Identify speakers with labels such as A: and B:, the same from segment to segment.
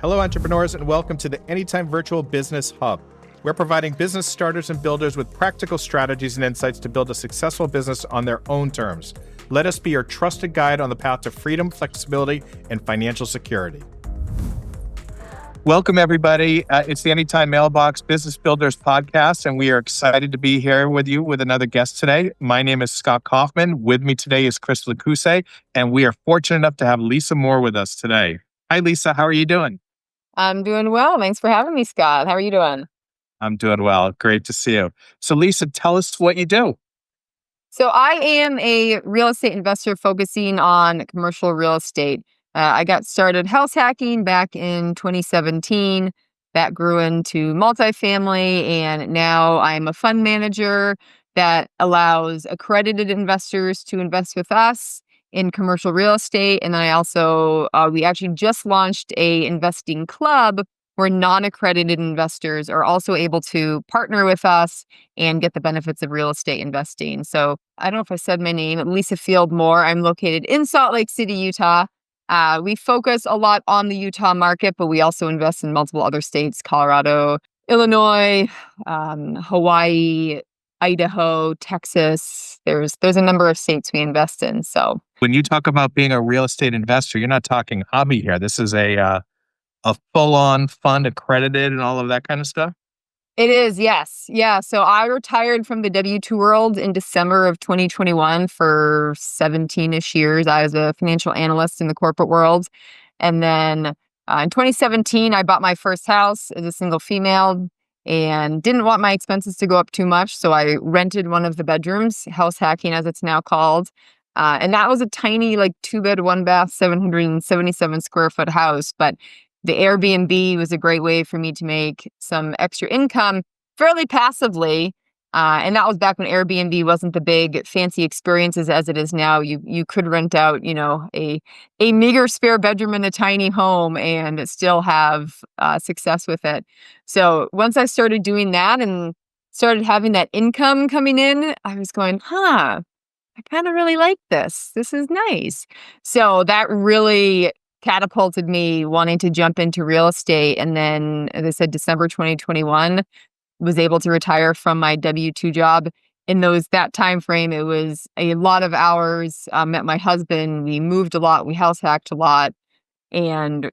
A: Hello, entrepreneurs, and welcome to the Anytime Virtual Business Hub. We're providing business starters and builders with practical strategies and insights to build a successful business on their own terms. Let us be your trusted guide on the path to freedom, flexibility, and financial security. Welcome, everybody. It's the Anytime Mailbox Business Builders Podcast, and we are excited to be here with you with another guest today. My name is Scott Kaufman. With me today is Chris Lacuse, and we are fortunate enough to have Lisa Moore with us today. Hi, Lisa. How are you doing?
B: I'm doing well. Thanks for having me, Scott. How are you doing?
A: I'm doing well. Great to see you. So, Lisa, tell us what you do.
B: So I am a real estate investor focusing on commercial real estate. I got started house hacking back in 2017. That grew into multifamily, and now I'm a fund manager that allows accredited investors to invest with us in commercial real estate. And then I also, we actually just launched a investing club where non-accredited investors are also able to partner with us and get the benefits of real estate investing. So I don't know if I said my name, Lisa Field Moore. I'm located in Salt Lake City, Utah. We focus a lot on the Utah market, but we also invest in multiple other states: Colorado, Illinois, Hawaii, Idaho, Texas. There's a number of states we invest in. So
A: When you talk about being a real estate investor, you're not talking hobby here. This is a full-on fund accredited and all of that kind of stuff?
B: it is, yes. Yeah. So I retired from the W-2 world in December of 2021 for 17-ish years. I was a financial analyst in the corporate world. And then in 2017, I bought my first house as a single female and didn't want my expenses to go up too much. So I rented one of the bedrooms, house hacking as it's now called. And that was a tiny, like 2-bed, 1-bath, 777 square foot house. But the Airbnb was a great way for me to make some extra income fairly passively. And that was back when Airbnb wasn't the big fancy experiences as it is now. You could rent out, a meager spare bedroom in a tiny home and still have success with it. So once I started doing that and started having that income coming in, I was going, I kind of really like this. This is nice. So that really catapulted me wanting to jump into real estate. And then, as I said, December 2021, was able to retire from my W-2 job. In that time frame, it was a lot of hours. Met my husband. We moved a lot. We house hacked a lot, and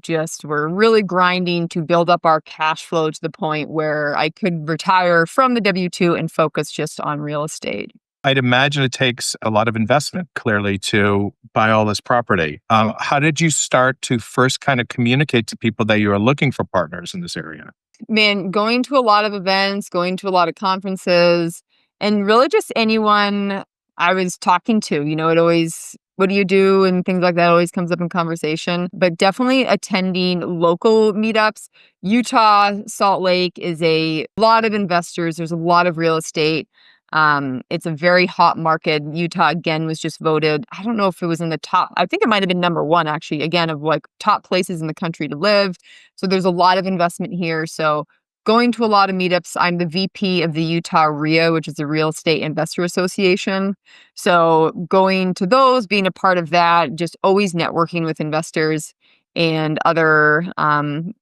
B: just were really grinding to build up our cash flow to the point where I could retire from the W-2 and focus just on real estate.
A: I'd imagine it takes a lot of investment, clearly, to buy all this property. How did you start to first kind of communicate to people that you are looking for partners in this area?
B: Man, going to a lot of events, going to a lot of conferences, and really just anyone I was talking to, it always, what do you do? And things like that always comes up in conversation. But definitely attending local meetups. Utah, Salt Lake is a lot of investors. There's a lot of real estate. It's a very hot market. Utah, again, was just voted, I don't know if it was in the top, I think it might have been number one, actually, again, of like top places in the country to live. So there's a lot of investment here. So going to a lot of meetups. I'm the VP of the Utah RIA, which is the Real Estate Investor Association. So going to those, being a part of that, just always networking with investors and other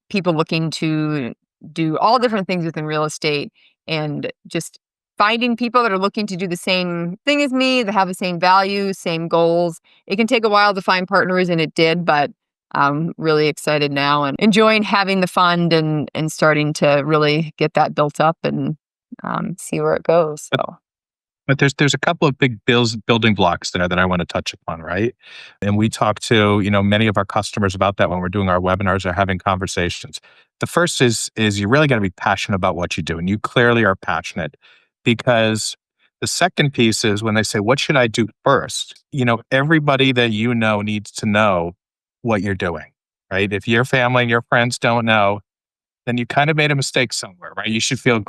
B: people looking to do all different things within real estate, and just finding people that are looking to do the same thing as me, that have the same values, same goals. It can take a while to find partners, and it did, but I'm really excited now and enjoying having the fund and starting to really get that built up and see where it goes. So.
A: But there's a couple of big building blocks there that I want to touch upon, right? And we talk to many of our customers about that when we're doing our webinars or having conversations. The first is you really got to be passionate about what you do, and you clearly are passionate. Because the second piece is when they say, what should I do first? Everybody that needs to know what you're doing, right? If your family and your friends don't know, then you kind of made a mistake somewhere, right? You should feel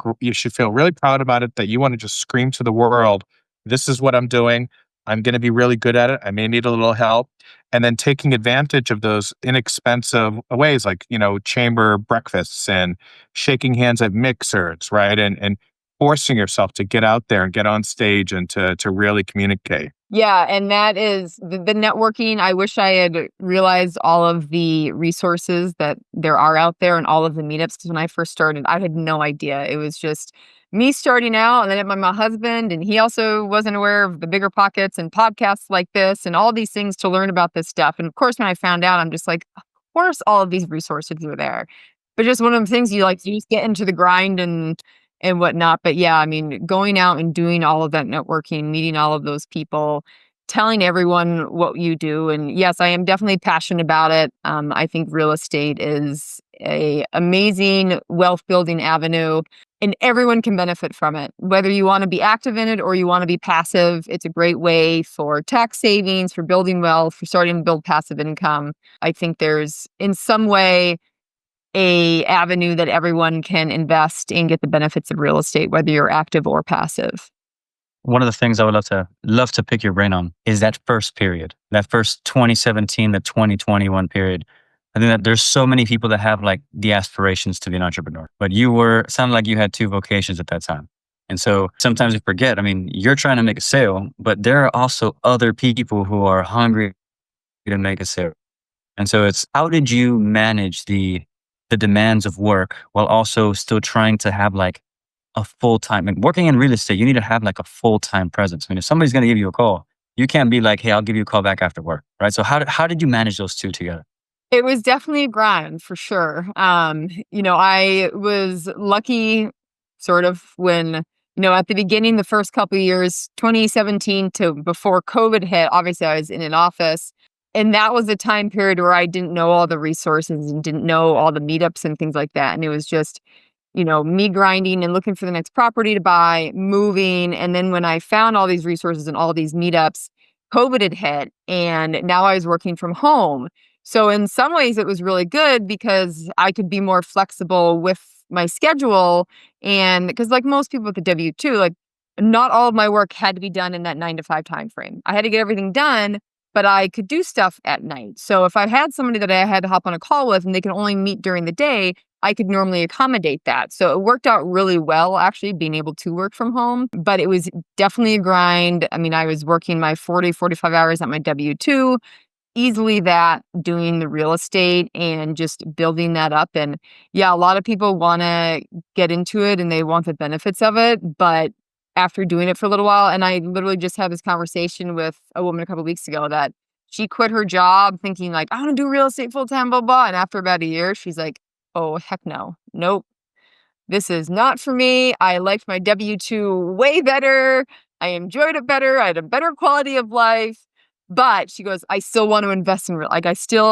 A: really proud about it, that you want to just scream to the world, this is what I'm doing. I'm going to be really good at it. I may need a little help. And then taking advantage of those inexpensive ways like, chamber breakfasts and shaking hands at mixers, right? And forcing yourself to get out there and get on stage and to really communicate.
B: Yeah, and that is the networking. I wish I had realized all of the resources that there are out there and all of the meetups. Because when I first started, I had no idea. It was just me starting out, and then I met my husband, and he also wasn't aware of the Bigger Pockets and podcasts like this and all these things to learn about this stuff. And of course, when I found out, I'm just like, of course, all of these resources are there. But just one of the things you just get into the grind and whatnot. But yeah, I mean, going out and doing all of that networking, meeting all of those people, telling everyone what you do. And yes, I am definitely passionate about it. I think real estate is a amazing wealth building avenue and everyone can benefit from it. Whether you want to be active in it or you want to be passive, it's a great way for tax savings, for building wealth, for starting to build passive income. I think there's in some way a avenue that everyone can invest and get the benefits of real estate, whether you're active or passive.
C: One of the things I would love to pick your brain on is that first period, that first 2017 to 2021 period. I think that there's so many people that have like the aspirations to be an entrepreneur, but sounded like you had two vocations at that time. And so sometimes we forget, I mean, you're trying to make a sale, but there are also other people who are hungry to make a sale. And so it's how did you manage the demands of work while also still trying to have like a full-time, like working in real estate, you need to have like a full-time presence. I mean, if somebody's going to give you a call, you can't be like, hey, I'll give you a call back after work. Right. So how did you manage those two together?
B: It was definitely a grind for sure. I was lucky sort of when, at the beginning, the first couple of years, 2017 to before COVID hit, obviously I was in an office. And that was a time period where I didn't know all the resources and didn't know all the meetups and things like that. And it was just, me grinding and looking for the next property to buy, moving. And then when I found all these resources and all these meetups, COVID had hit and now I was working from home. So in some ways it was really good because I could be more flexible with my schedule. And because like most people with the W-2, like not all of my work had to be done in that 9 to 5 time frame. I had to get everything done, but I could do stuff at night. So if I had somebody that I had to hop on a call with and they can only meet during the day, I could normally accommodate that. So it worked out really well, actually, being able to work from home. But it was definitely a grind. I mean, I was working my 40, 45 hours at my W-2, easily that doing the real estate and just building that up. And yeah, a lot of people want to get into it and they want the benefits of it. But after doing it for a little while, and I literally just had this conversation with a woman a couple of weeks ago that she quit her job thinking like, I want to do real estate full time, blah, blah. And after about a year, she's like, oh, heck no. Nope. This is not for me. I liked my W-2 way better. I enjoyed it better. I had a better quality of life. But she goes, I still want to invest in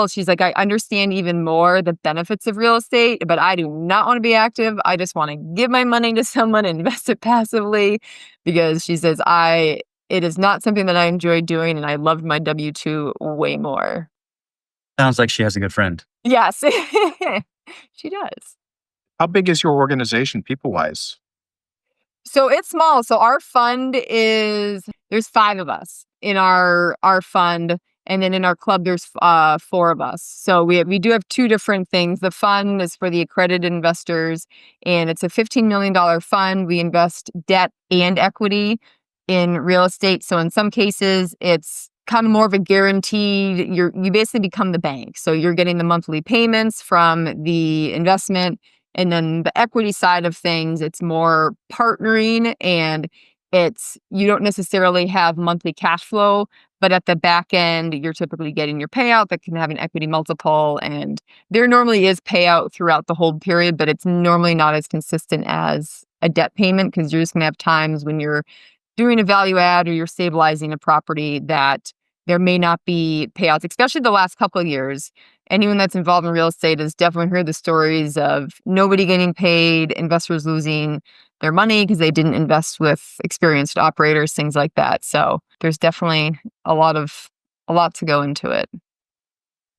B: she's like, I understand even more the benefits of real estate, but I do not want to be active. I just want to give my money to someone and invest it passively because she says, it is not something that I enjoy doing. And I loved my W-2 way more.
C: Sounds like she has a good friend.
B: Yes, she does.
A: How big is your organization people wise?
B: So it's small. So our fund there's 5 of us in our fund, and then in our club there's 4 of us. So we do have 2 different things. The fund is for the accredited investors, and it's a $15 million fund. We invest debt and equity in real estate. So in some cases it's kind of more of a guaranteed. You basically become the bank. So you're getting the monthly payments from the investment. And then the equity side of things, it's more partnering and you don't necessarily have monthly cash flow, but at the back end, you're typically getting your payout that can have an equity multiple. And there normally is payout throughout the whole period, but it's normally not as consistent as a debt payment because you're just going to have times when you're doing a value add or you're stabilizing a property that there may not be payouts, especially the last couple of years. Anyone that's involved in real estate has definitely heard the stories of nobody getting paid, investors losing their money because they didn't invest with experienced operators, things like that. So there's definitely a lot to go into it.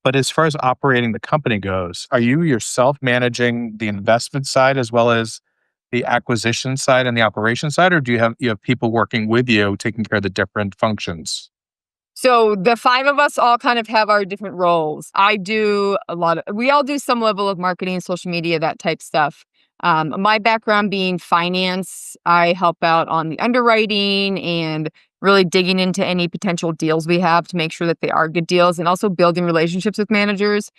A: But as far as operating the company goes, are you yourself managing the investment side as well as the acquisition side and the operation side, or do you have people working with you taking care of the different functions?
B: So the 5 of us all kind of have our different roles. We all do some level of marketing, social media, that type stuff. My background being finance, I help out on the underwriting and really digging into any potential deals we have to make sure that they are good deals, and also building relationships with managers.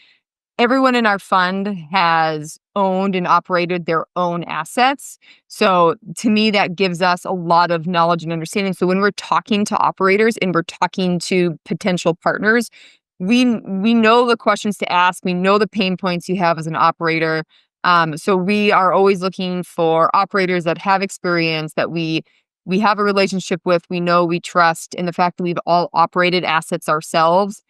B: Everyone in our fund has owned and operated their own assets. So to me, that gives us a lot of knowledge and understanding. So when we're talking to operators and we're talking to potential partners, we know the questions to ask. We know the pain points you have as an operator. So we are always looking for operators that have experience, that we have a relationship with, we know, we trust, and the fact that we've all operated assets ourselves,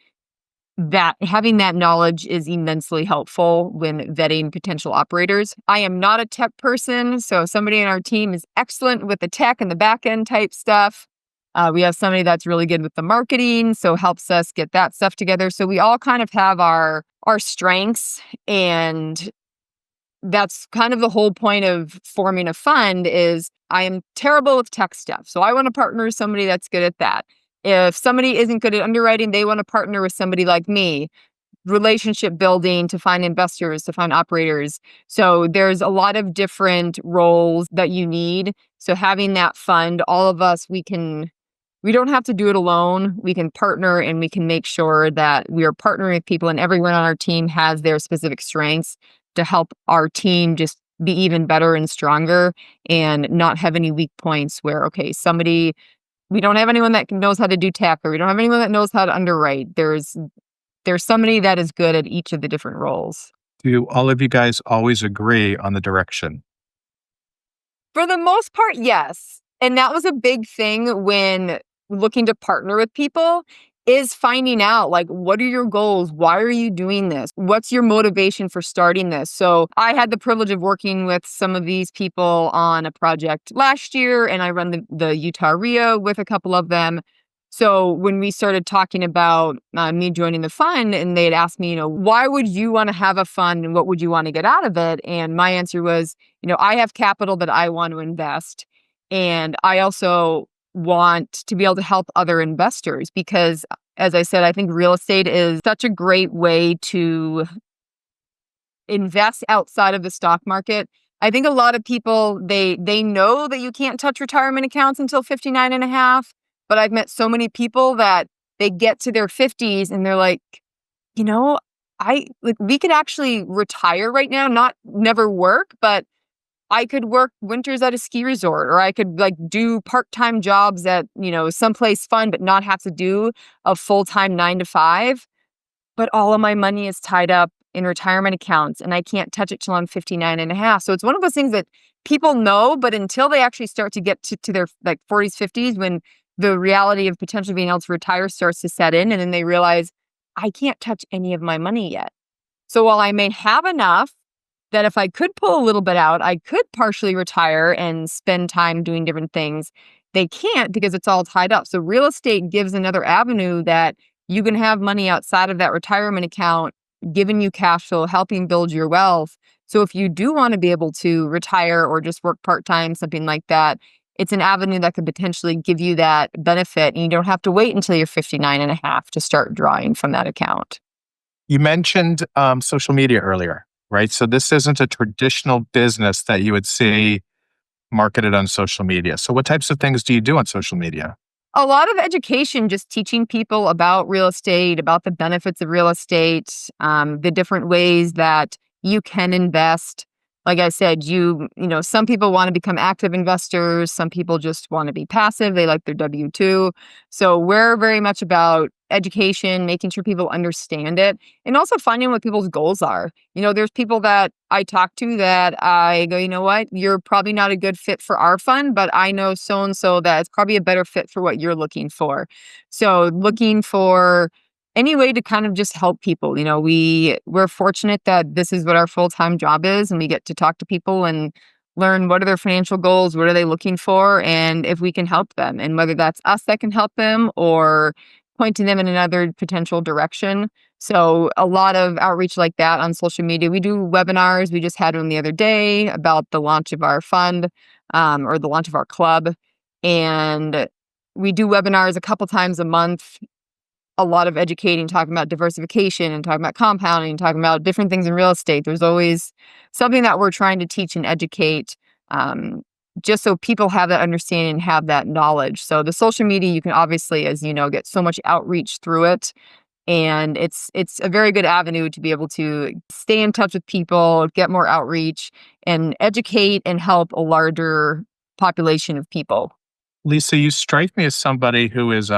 B: that having that knowledge is immensely helpful when vetting potential operators. I am not a tech person, so somebody on our team is excellent with the tech and the back end type stuff. We have somebody that's really good with the marketing, so helps us get that stuff together. So we all kind of have our strengths, and that's kind of the whole point of forming a fund. Is I am terrible with tech stuff, so I want to partner with somebody that's good at that. If somebody isn't good at underwriting, they want to partner with somebody like me. Relationship building to find investors, to find operators. So there's a lot of different roles that you need. So having that fund, all of us, we don't have to do it alone. We can partner, and we can make sure that we are partnering with people, and everyone on our team has their specific strengths to help our team just be even better and stronger, and not have any weak points where, okay, we don't have anyone that knows how to do tech, or we don't have anyone that knows how to underwrite. There's somebody that is good at each of the different roles.
A: Do all of you guys always agree on the direction?
B: For the most part, yes. And that was a big thing when looking to partner with people, is finding out, like, what are your goals? Why are you doing this? What's your motivation for starting this? So I had the privilege of working with some of these people on a project last year, and I run the Utah RIA with a couple of them. So when we started talking about me joining the fund, and they'd asked me, why would you want to have a fund and what would you want to get out of it? And my answer was, I have capital that I want to invest. And I also want to be able to help other investors because, as I said, I think real estate is such a great way to invest outside of the stock market. I think a lot of people, they know that you can't touch retirement accounts until 59 and a half, but I've met so many people that they get to their 50s and they're like, we could actually retire right now, not never work, but I could work winters at a ski resort, or I could do part-time jobs at, someplace fun, but not have to do a full-time 9 to 5. But all of my money is tied up in retirement accounts and I can't touch it till I'm 59 and a half. So it's one of those things that people know, but until they actually start to get to their 40s, 50s, when the reality of potentially being able to retire starts to set in, and then they realize, I can't touch any of my money yet. So while I may have enough that if I could pull a little bit out, I could partially retire and spend time doing different things, they can't because it's all tied up. So real estate gives another avenue that you can have money outside of that retirement account, giving you cash flow, helping build your wealth. So if you do want to be able to retire or just work part-time, something like that, it's an avenue that could potentially give you that benefit, and you don't have to wait until you're 59 and a half to start drawing from that account.
A: You mentioned social media earlier, right? So this isn't a traditional business that you would see marketed on social media. So what types of things do you do on social media?
B: A lot of education, just teaching people about real estate, about the benefits of real estate, the different ways that you can invest. Like I said, some people want to become active investors. Some people just want to be passive. They like their W-2. So we're very much about education, making sure people understand it, and also finding what people's goals are. There's people that I talk to that I go, you know what, you're probably not a good fit for our fund, but I know so-and-so that it's probably a better fit for what you're looking for. So looking for any way to kind of just help people. We're fortunate that this is what our full-time job is, and we get to talk to people and learn what are their financial goals, what are they looking for, and if we can help them, and whether that's us that can help them or pointing them in another potential direction. So a lot of outreach like that on social media. We do webinars. We just had one the other day about the launch of our fund, or the launch of our club. And we do webinars a couple times a month, a lot of educating, talking about diversification and talking about compounding, talking about different things in real estate. There's always something that we're trying to teach and educate, just so people have that understanding and have that knowledge. So the social media, you can obviously, as you know, get so much outreach through it. And it's a very good avenue to be able to stay in touch with people, get more outreach, and educate and help a larger population of people.
A: Lisa, you strike me as somebody who is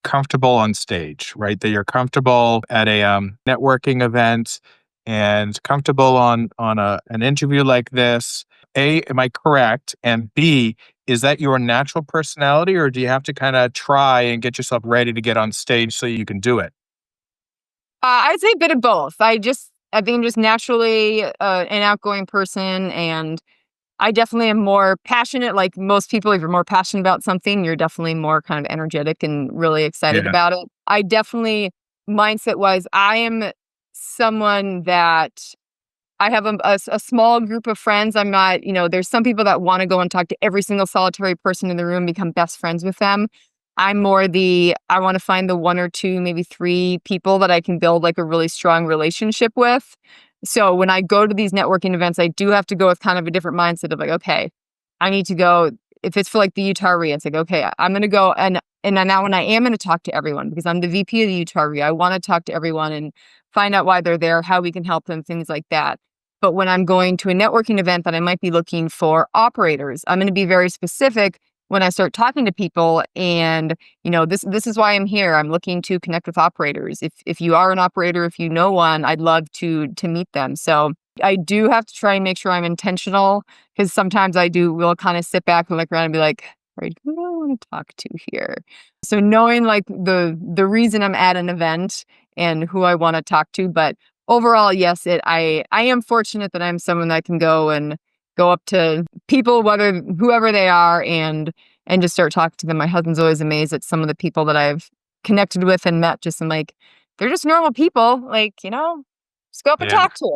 A: comfortable on stage, right? That you're comfortable at a networking event and comfortable on an interview like this. A, am I correct? And B, is that your natural personality, or do you have to kind of try and get yourself ready to get on stage so you can do it?
B: I'd say a bit of both. I think I'm just naturally an outgoing person, and I definitely am more passionate. Like most people, if you're more passionate about something, you're definitely more kind of energetic and really excited
A: Yeah.
B: about it. I definitely, mindset wise, I am someone that I have a small group of friends. I'm not, there's some people that want to go and talk to every single solitary person in the room, become best friends with them. I'm more I want to find the one or two, maybe three people that I can build like a really strong relationship with. So when I go to these networking events, I do have to go with kind of a different mindset of like, okay, I need to go. If it's for like the Utah RE, it's like, okay, I'm going to go and then now when I am going to talk to everyone because I'm the VP of the Utah RE, I want to talk to everyone and find out why they're there, how we can help them, things like that. But when I'm going to a networking event that I might be looking for operators, I'm going to be very specific when I start talking to people. And, this is why I'm here. I'm looking to connect with operators. If you are an operator, if you know one, I'd love to meet them. So I do have to try and make sure I'm intentional because sometimes will kind of sit back and look around and be like, all right, who do I want to talk to here? So knowing like the reason I'm at an event and who I want to talk to, but overall, yes, I am fortunate that I'm someone that can go up to people, whoever they are, and just start talking to them. My husband's always amazed at some of the people that I've connected with and met. Just I'm like, they're just normal people. Like, just go up and
A: Yeah.
B: talk to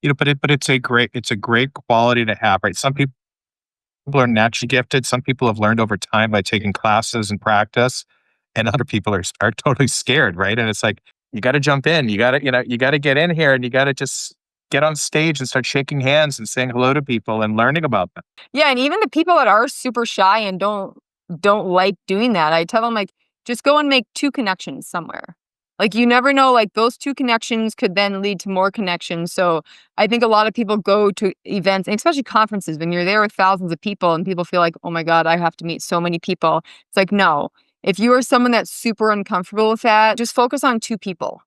B: them.
A: But it's a great quality to have, right? Some people are naturally gifted. Some people have learned over time by taking classes and practice, and other people are totally scared, right? And it's like you got to jump in. You got to get in here, and you got to just get on stage and start shaking hands and saying hello to people and learning about them.
B: Yeah, and even the people that are super shy and don't like doing that, I tell them like just go and make two connections somewhere. Like you never know, like those two connections could then lead to more connections. So I think a lot of people go to events, and especially conferences, when you're there with thousands of people and people feel like, oh my God, I have to meet so many people. It's like, no. If you are someone that's super uncomfortable with that, just focus on two people.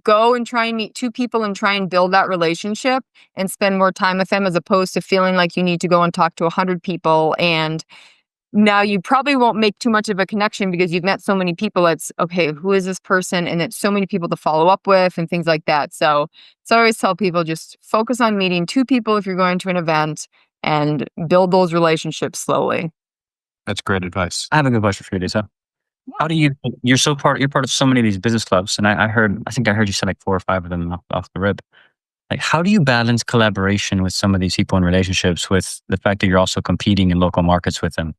B: Go and try and meet two people and try and build that relationship and spend more time with them as opposed to feeling like you need to go and talk to 100 people. And now you probably won't make too much of a connection because you've met so many people. It's okay, who is this person? And it's so many people to follow up with and things like that. So I always tell people just focus on meeting two people if you're going to an event and build those relationships slowly.
A: That's great advice.
C: I have a good question for you, Lisa. How do you're part of so many of these business clubs, and I think I heard you say like 4 or 5 of them off the rip. Like, how do you balance collaboration with some of these people in relationships with the fact that you're also competing in local markets with them?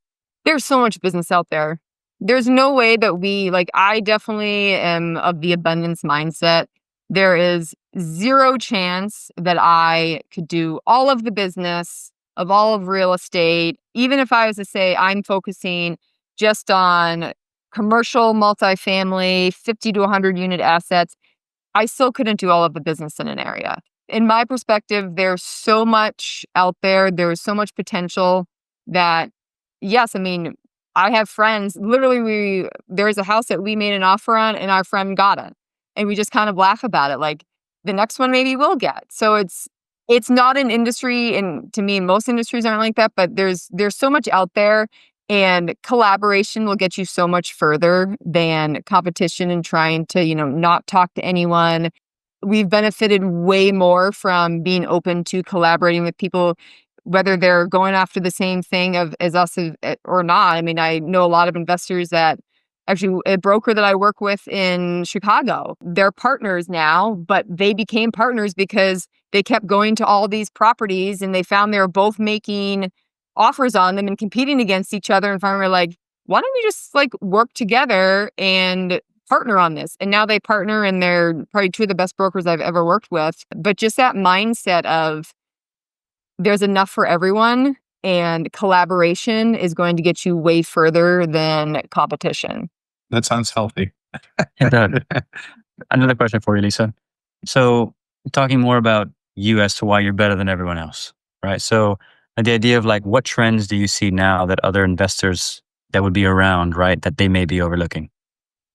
B: There's so much business out there. There's no way that I definitely am of the abundance mindset. There is zero chance that I could do all of the business of all of real estate. Even if I was to say I'm focusing just on commercial multifamily, 50 to 100 unit assets, I still couldn't do all of the business in an area. In my perspective, there's so much out there. There's so much potential that, yes, I mean, I have friends. Literally, there's a house that we made an offer on, and our friend got it, and we just kind of laugh about it. Like the next one, maybe we'll get. So it's not an industry, and to me, most industries aren't like that. But there's so much out there, and collaboration will get you so much further than competition and trying to not talk to anyone. We've benefited way more from being open to collaborating with people, whether they're going after the same thing as us or not. I mean, I know a lot of investors that actually, a broker that I work with in Chicago, they're partners now, but they became partners because they kept going to all these properties and they found they were both making offers on them and competing against each other. And finally, we're like, why don't we just like work together and partner on this? And now they partner, and they're probably two of the best brokers I've ever worked with. But just that mindset of there's enough for everyone and collaboration is going to get you way further than competition.
A: That sounds healthy.
C: And another question for you, Lisa. So, talking more about you as to why you're better than everyone else, right? So, the idea of like, what trends do you see now that other investors that would be around, right, that they may be overlooking?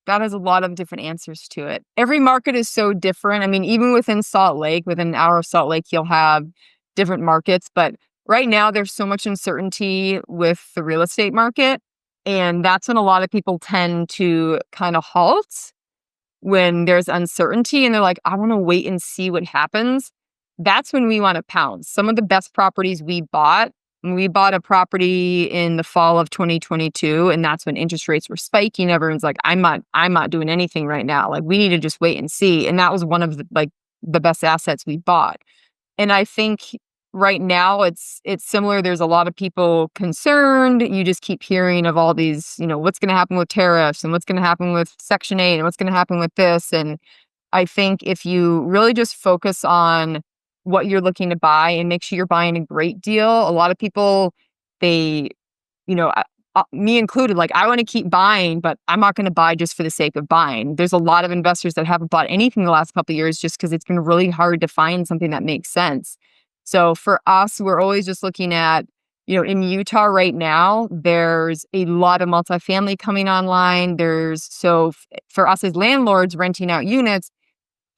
B: That has a lot of different answers to it. Every market is so different. I mean, even within Salt Lake, within an hour of Salt Lake, you'll have different markets. But right now, there's so much uncertainty with the real estate market. And that's when a lot of people tend to kind of halt when there's uncertainty and they're like, I want to wait and see what happens. That's when we want to pounce. Some of the best properties we bought a property in the fall of 2022, and that's when interest rates were spiking. Everyone's like, I'm not doing anything right now. Like, we need to just wait and see. And that was one of the best assets we bought. And I think right now it's similar. There's a lot of people concerned. You just keep hearing of all these, what's going to happen with tariffs and what's going to happen with Section 8 and what's going to happen with this. And I think if you really just focus on what you're looking to buy and make sure you're buying a great deal, a lot of people, they, me included, like, I want to keep buying, but I'm not going to buy just for the sake of buying. There's a lot of investors that haven't bought anything the last couple of years just because it's been really hard to find something that makes sense. So for us, we're always just looking at, in Utah right now, there's a lot of multifamily coming online. For us as landlords renting out units,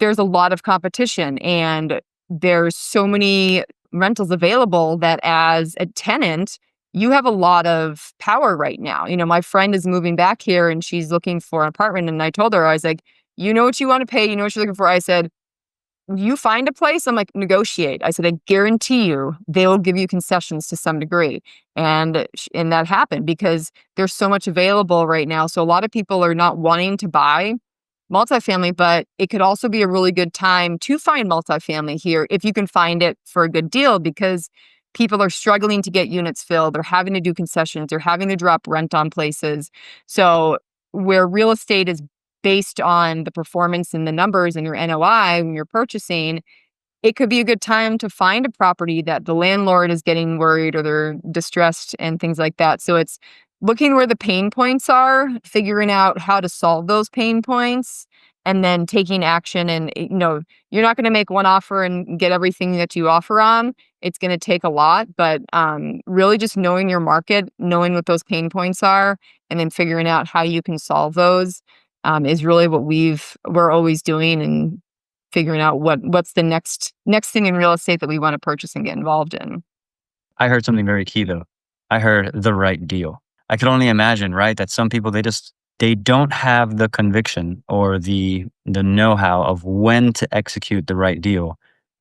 B: there's a lot of competition and there's so many rentals available that as a tenant, you have a lot of power right now. My friend is moving back here and she's looking for an apartment. And I told her, I was like, you know what you want to pay, you know what you're looking for. I said, you find a place, I'm like, negotiate. I said, I guarantee you they will give you concessions to some degree. And that happened because there's so much available right now. So a lot of people are not wanting to buy multifamily, but it could also be a really good time to find multifamily here if you can find it for a good deal, because people are struggling to get units filled. They're having to do concessions. They're having to drop rent on places. So where real estate is based on the performance and the numbers and your NOI when you're purchasing, it could be a good time to find a property that the landlord is getting worried or they're distressed and things like that. So it's looking where the pain points are, figuring out how to solve those pain points, and then taking action. And, you're not going to make one offer and get everything that you offer on. It's going to take a lot, but really just knowing your market, knowing what those pain points are, and then figuring out how you can solve those is really what we're always doing, and figuring out what's the next thing in real estate that we want to purchase and get involved in.
C: I heard something very key though. I heard the right deal. I could only imagine, right, that some people they don't have the conviction or the know-how of when to execute the right deal.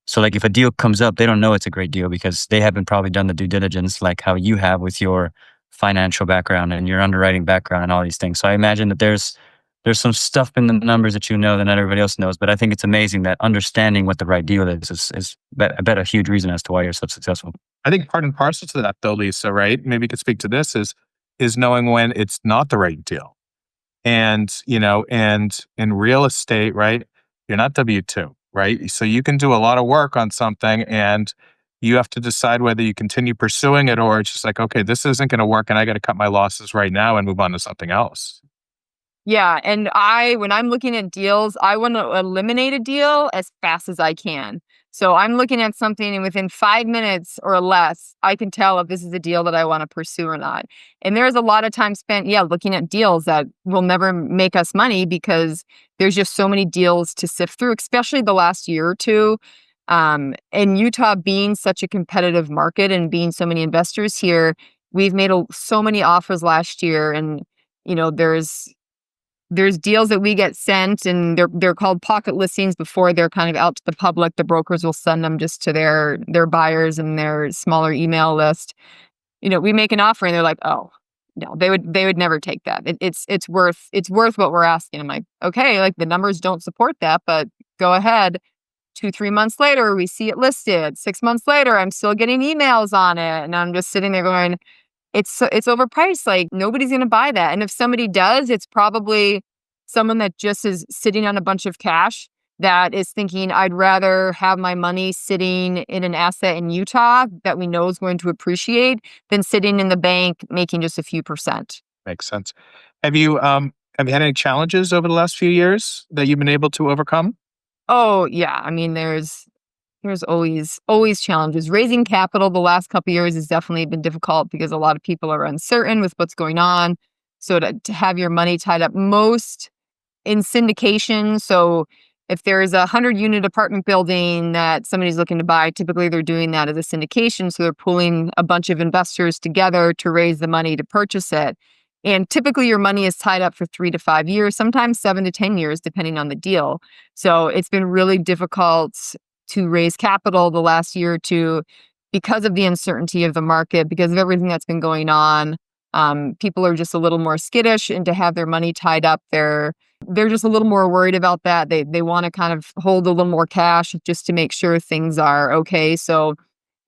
C: So like if a deal comes up, they don't know it's a great deal because they haven't probably done the due diligence like how you have with your financial background and your underwriting background and all these things. So I imagine that there's some stuff in the numbers that that not everybody else knows. But I think it's amazing that understanding what the right deal is I bet a huge reason as to why you're so successful.
A: I think part and parcel to that though, Lisa, right? Maybe you could speak to this is knowing when it's not the right deal. And, and in real estate, right? You're not W-2, right? So you can do a lot of work on something and you have to decide whether you continue pursuing it or it's just like, okay, this isn't going to work and I got to cut my losses right now and move on to something else.
B: Yeah, and when I'm looking at deals, I want to eliminate a deal as fast as I can. So I'm looking at something and within 5 minutes or less, I can tell if this is a deal that I want to pursue or not. And there's a lot of time spent, looking at deals that will never make us money because there's just so many deals to sift through, especially the last year or two. And Utah being such a competitive market and being so many investors here, we've made so many offers last year, and there's deals that we get sent and they're called pocket listings before they're kind of out to the public. The brokers will send them just to their buyers and their smaller email list. We make an offer and they're like, oh no, they would never take that. It's worth what we're asking. I'm like, okay, like the numbers don't support that, but go ahead. 2-3 months later, we see it listed. 6 months later, I'm still getting emails on it. And I'm just sitting there going, it's overpriced. Like nobody's going to buy that. And if somebody does, it's probably someone that just is sitting on a bunch of cash that is thinking I'd rather have my money sitting in an asset in Utah that we know is going to appreciate than sitting in the bank making just a few percent.
A: Makes sense. Have you had any challenges over the last few years that you've been able to overcome?
B: Oh yeah, I mean there's always challenges. Raising capital the last couple years has definitely been difficult because a lot of people are uncertain with what's going on. So to have your money tied up most in syndication. So if there's a 100-unit apartment building that somebody's looking to buy, typically they're doing that as a syndication. So they're pulling a bunch of investors together to raise the money to purchase it. And typically your money is tied up for 3 to 5 years, sometimes 7 to 10 years, depending on the deal. So it's been really difficult to raise capital the last year or two because of the uncertainty of the market, because of everything that's been going on. People are just a little more skittish, and to have their money tied up, they're just a little more worried about that. They want to kind of hold a little more cash just to make sure things are okay. So,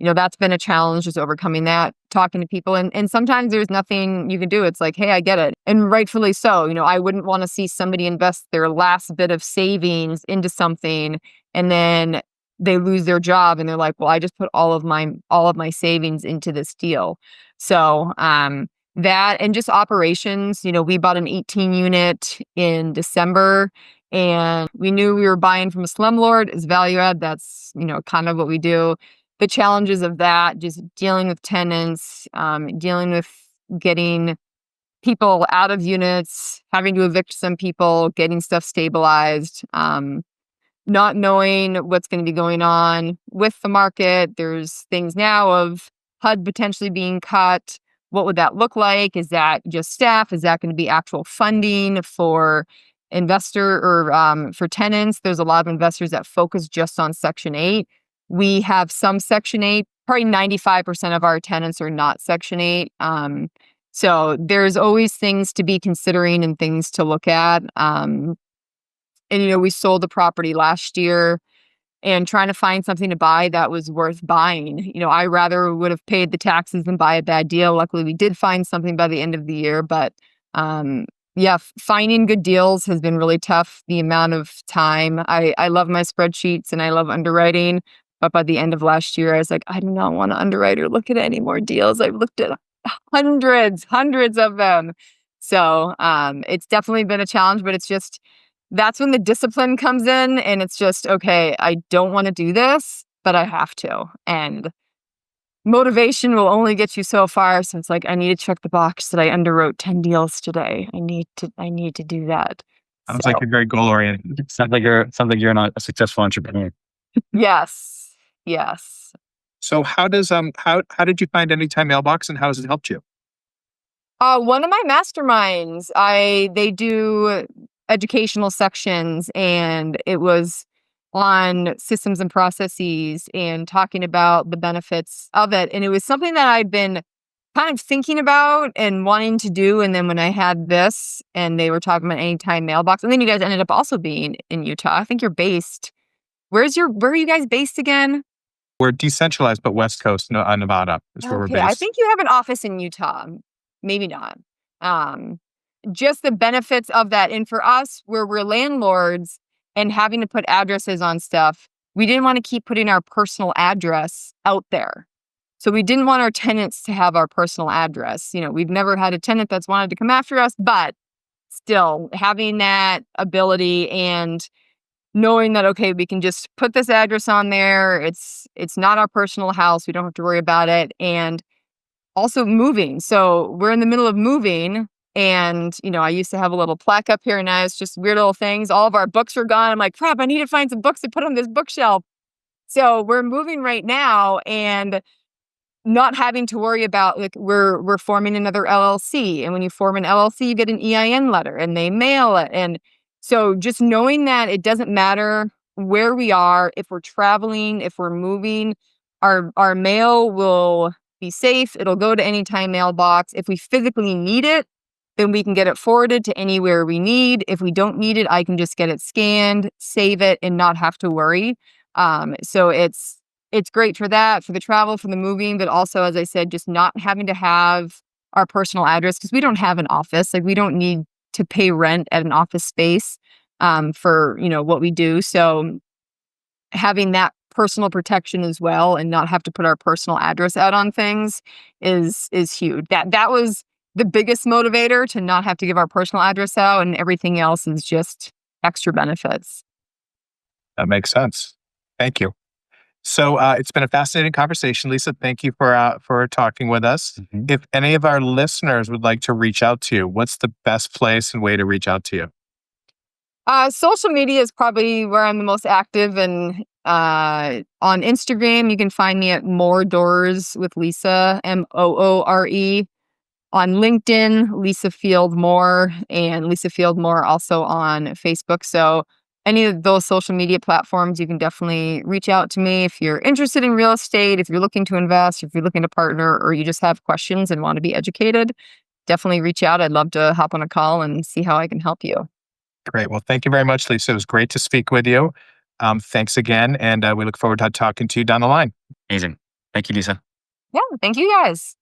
B: that's been a challenge, just overcoming that, talking to people. And sometimes there's nothing you can do. It's like, hey, I get it. And rightfully so. I wouldn't want to see somebody invest their last bit of savings into something and then they lose their job and they're like, well, I just put all of my savings into this deal. So, that and just operations, we bought an 18 unit in December and we knew we were buying from a slumlord as value add. That's, kind of what we do. The challenges of that, just dealing with tenants, dealing with getting people out of units, having to evict some people, getting stuff stabilized, not knowing what's going to be going on with the market. There's things now of HUD potentially being cut. What would that look like? Is that just staff? Is that going to be actual funding for investor or for tenants? There's a lot of investors that focus just on Section 8. We have some Section 8. Probably 95% of our tenants are not Section 8. So there's always things to be considering and things to look at. And, we sold the property last year and trying to find something to buy that was worth buying. I rather would have paid the taxes than buy a bad deal. Luckily, we did find something by the end of the year. But finding good deals has been really tough. The amount of time. I love my spreadsheets and I love underwriting. But by the end of last year, I was like, I do not want to underwrite or look at any more deals. I've looked at hundreds of them. So it's definitely been a challenge, but it's just, that's when the discipline comes in and it's just, okay, I don't want to do this, but I have to. And motivation will only get you so far. So it's like, I need to check the box that I underwrote 10 deals today. I need to do that.
A: Sounds like you're very goal oriented.
C: Sounds like you're not a successful entrepreneur.
B: Yes.
A: So how did you find Anytime Mailbox and how has it helped you?
B: One of my masterminds, they do educational sections, and it was on systems and processes and talking about the benefits of it. And it was something that I'd been kind of thinking about and wanting to do. And then when I had this and they were talking about Anytime Mailbox, and then you guys ended up also being in Utah. I think you're based. Where are you guys based again?
A: We're decentralized, but West Coast, Nevada is where we're
B: Okay,
A: based.
B: I think you have an office in Utah. Maybe not. Just the benefits of that. And for us, where we're landlords and having to put addresses on stuff, we didn't want to keep putting our personal address out there. So we didn't want our tenants to have our personal address. We've never had a tenant that's wanted to come after us, but still having that ability and knowing that, okay, we can just put this address on there. It's not our personal house. We don't have to worry about it. And also moving. So we're in the middle of moving. And, I used to have a little plaque up here and now it's just weird little things. All of our books are gone. I'm like, crap, I need to find some books to put on this bookshelf. So we're moving right now and not having to worry about, like, we're forming another LLC. And when you form an LLC, you get an EIN letter and they mail it. And so just knowing that it doesn't matter where we are, if we're traveling, if we're moving, our mail will be safe. It'll go to Anytime Mailbox. If we physically need it, then we can get it forwarded to anywhere we need. If we don't need it, I can just get it scanned, save it, and not have to worry. So it's great for that, for the travel, for the moving, but also, as I said, just not having to have our personal address because we don't have an office. Like, we don't need to pay rent at an office space. for what we do. So having that personal protection as well, and not have to put our personal address out on things is huge. That was the biggest motivator, to not have to give our personal address out, and everything else is just extra benefits.
A: That makes sense. Thank you. So it's been a fascinating conversation, Lisa. Thank you for talking with us. If any of our listeners would like to reach out to you, what's the best place and way to reach out to you?
B: Social media is probably where I'm the most active, and on Instagram, you can find me at More Doors with Lisa, Moore. On LinkedIn, Lisa Field Moore, and Lisa Field Moore also on Facebook. So any of those social media platforms, you can definitely reach out to me if you're interested in real estate, if you're looking to invest, if you're looking to partner, or you just have questions and want to be educated. Definitely reach out. I'd love to hop on a call and see how I can help you.
A: Great. Well, thank you very much, Lisa. It was great to speak with you. Thanks again. And we look forward to talking to you down the line.
C: Amazing. Thank you, Lisa.
B: Yeah, thank you guys.